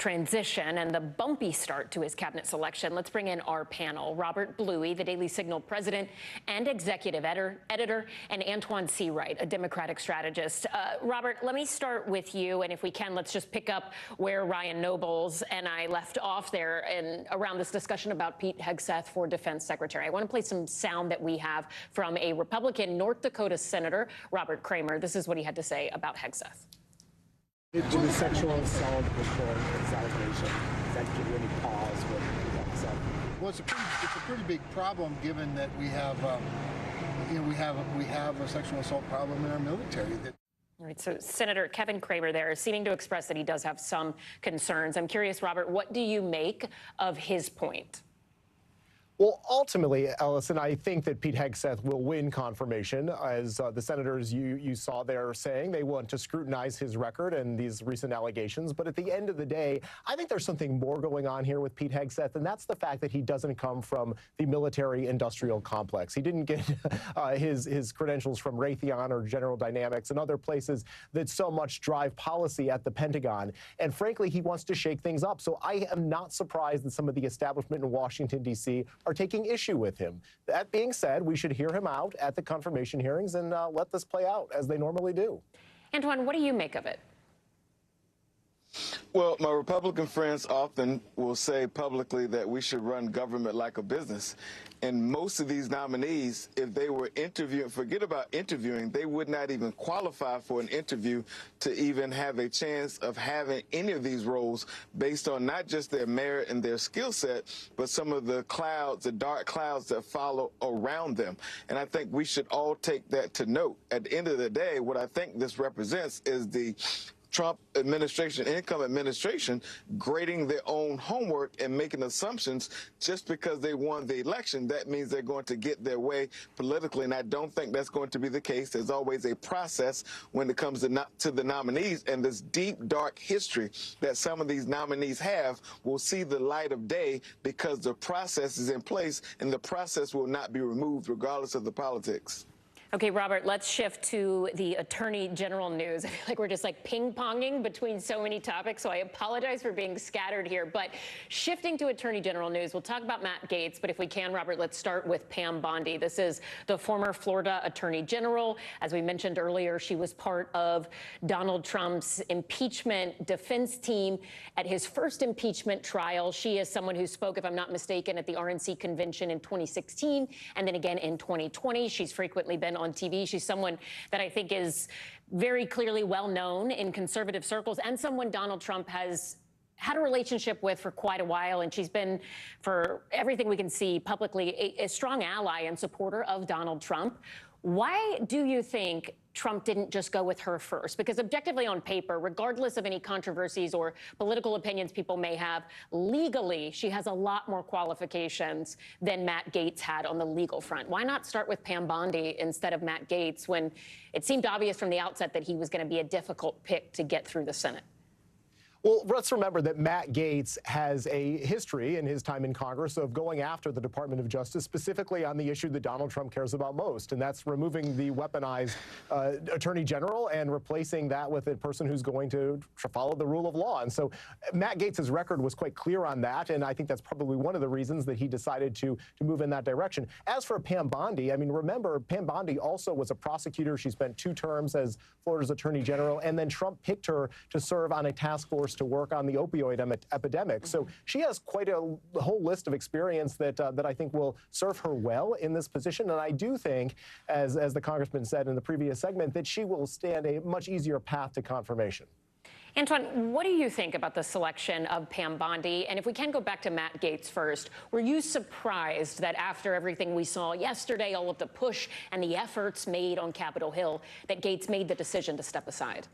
transition and the bumpy start to his cabinet selection. Let's bring in our panel. Robert Bluey, the Daily Signal president and executive editor, and Antjuan Seawright, a Democratic strategist. Robert, let me start with you, and if we can, let's just pick up where Ryan Nobles and I left off there and around this discussion about Pete Hegseth for defense secretary. I want to play some sound that we have from a Republican North Dakota senator, Robert Kramer. This is what he had to say about Hegseth. To the sexual assault report, this allegation, does that give you any pause with that said? Well, it's a pretty big problem, given that we have, we have a sexual assault problem in our military. All right, so Senator Kevin Kramer there is seeming to express that he does have some concerns. I'm curious, Robert, what do you make of his point? Well, ultimately, Ellison, I think that Pete Hegseth will win confirmation, as the senators you saw there saying they want to scrutinize his record and these recent allegations. But at the end of the day, I think there's something more going on here with Pete Hegseth, and that's the fact that he doesn't come from the military-industrial complex. He didn't get his credentials from Raytheon or General Dynamics and other places that so much drive policy at the Pentagon. And frankly, he wants to shake things up. So I am not surprised that some of the establishment in Washington, D.C. are taking issue with him. That being said, we should hear him out at the confirmation hearings and let this play out as they normally do. Antjuan, what do you make of it? Well, my Republican friends often will say publicly that we should run government like a business. And most of these nominees, if they were interviewing, forget about interviewing, they would not even qualify for an interview to even have a chance of having any of these roles based on not just their merit and their skill set, but some of the clouds, the dark clouds that follow around them. And I think we should all take that to note. At the end of the day, what I think this represents is the Trump administration, income administration, grading their own homework and making assumptions just because they won the election. That means they're going to get their way politically, and I don't think that's going to be the case. There's always a process when it comes to the nominees, and this deep, dark history that some of these nominees have will see the light of day because the process is in place, and the process will not be removed regardless of the politics. Okay, Robert, let's shift to the Attorney General news. I feel like we're just like ping-ponging between so many topics, so I apologize for being scattered here. But shifting to Attorney General news, we'll talk about Matt Gaetz, but if we can, Robert, let's start with Pam Bondi. This is the former Florida Attorney General. As we mentioned earlier, she was part of Donald Trump's impeachment defense team at his first impeachment trial. She is someone who spoke, if I'm not mistaken, at the RNC convention in 2016 and then again in 2020. She's frequently been on TV. She's someone that I think is very clearly well known in conservative circles and someone Donald Trump has had a relationship with for quite a while. And she's been, for everything we can see publicly, a strong ally and supporter of Donald Trump. Why do you think Trump didn't just go with her first? Because objectively on paper, regardless of any controversies or political opinions people may have, legally, she has a lot more qualifications than Matt Gaetz had on the legal front. Why not start with Pam Bondi instead of Matt Gaetz when it seemed obvious from the outset that he was going to be a difficult pick to get through the Senate? Well, let's remember that Matt Gaetz has a history in his time in Congress of going after the Department of Justice, specifically on the issue that Donald Trump cares about most, and that's removing the weaponized Attorney General and replacing that with a person who's going to follow the rule of law. And so Matt Gaetz's record was quite clear on that, and I think that's probably one of the reasons that he decided to move in that direction. As for Pam Bondi, I mean, remember, Pam Bondi also was a prosecutor. She spent 2 terms as Florida's Attorney General, and then Trump picked her to serve on a task force to work on the opioid epidemic. So she has quite a whole list of experience that I think will serve her well in this position. And I do think, as the congressman said in the previous segment, that she will stand a much easier path to confirmation. Antjuan, what do you think about the selection of Pam Bondi? And if we can go back to Matt Gaetz first, were you surprised that after everything we saw yesterday, all of the push and the efforts made on Capitol Hill, that Gaetz made the decision to step aside?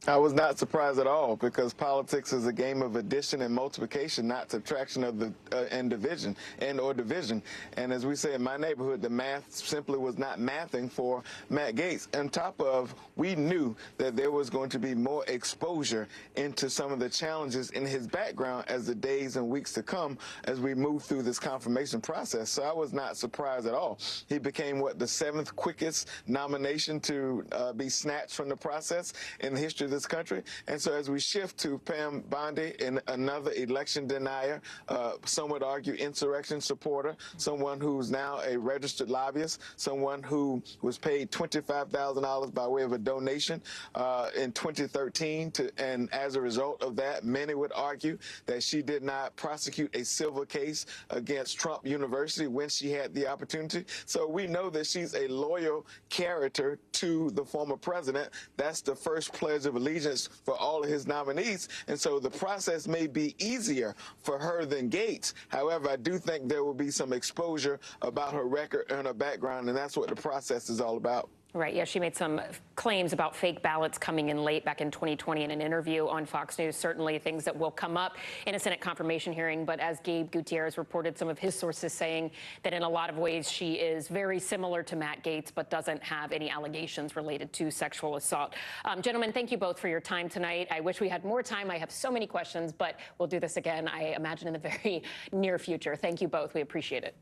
I was not surprised at all, because politics is a game of addition and multiplication, not subtraction of the and division. And as we say in my neighborhood, the math simply was not mathing for Matt Gaetz. On top of, we knew that there was going to be more exposure into some of the challenges in his background as the days and weeks to come as we move through this confirmation process. So I was not surprised at all. He became, what, the 7th quickest nomination to be snatched from the process in the history of this country. And so as we shift to Pam Bondi, in another election denier, some would argue insurrection supporter, someone who's now a registered lobbyist, someone who was paid $25,000 by way of a donation in 2013, and as a result of that, many would argue that she did not prosecute a civil case against Trump University when she had the opportunity. So we know that she's a loyal character to the former president. That's the first pledge of allegiance for all of his nominees. And so the process may be easier for her than Gaetz. However, I do think there will be some exposure about her record and her background, and that's what the process is all about. Right. Yeah, she made some claims about fake ballots coming in late back in 2020 in an interview on Fox News. Certainly things that will come up in a Senate confirmation hearing. But as Gabe Gutierrez reported, some of his sources saying that in a lot of ways she is very similar to Matt Gaetz, but doesn't have any allegations related to sexual assault. Gentlemen, thank you both for your time tonight. I wish we had more time. I have so many questions, but we'll do this again, I imagine, in the very near future. Thank you both. We appreciate it.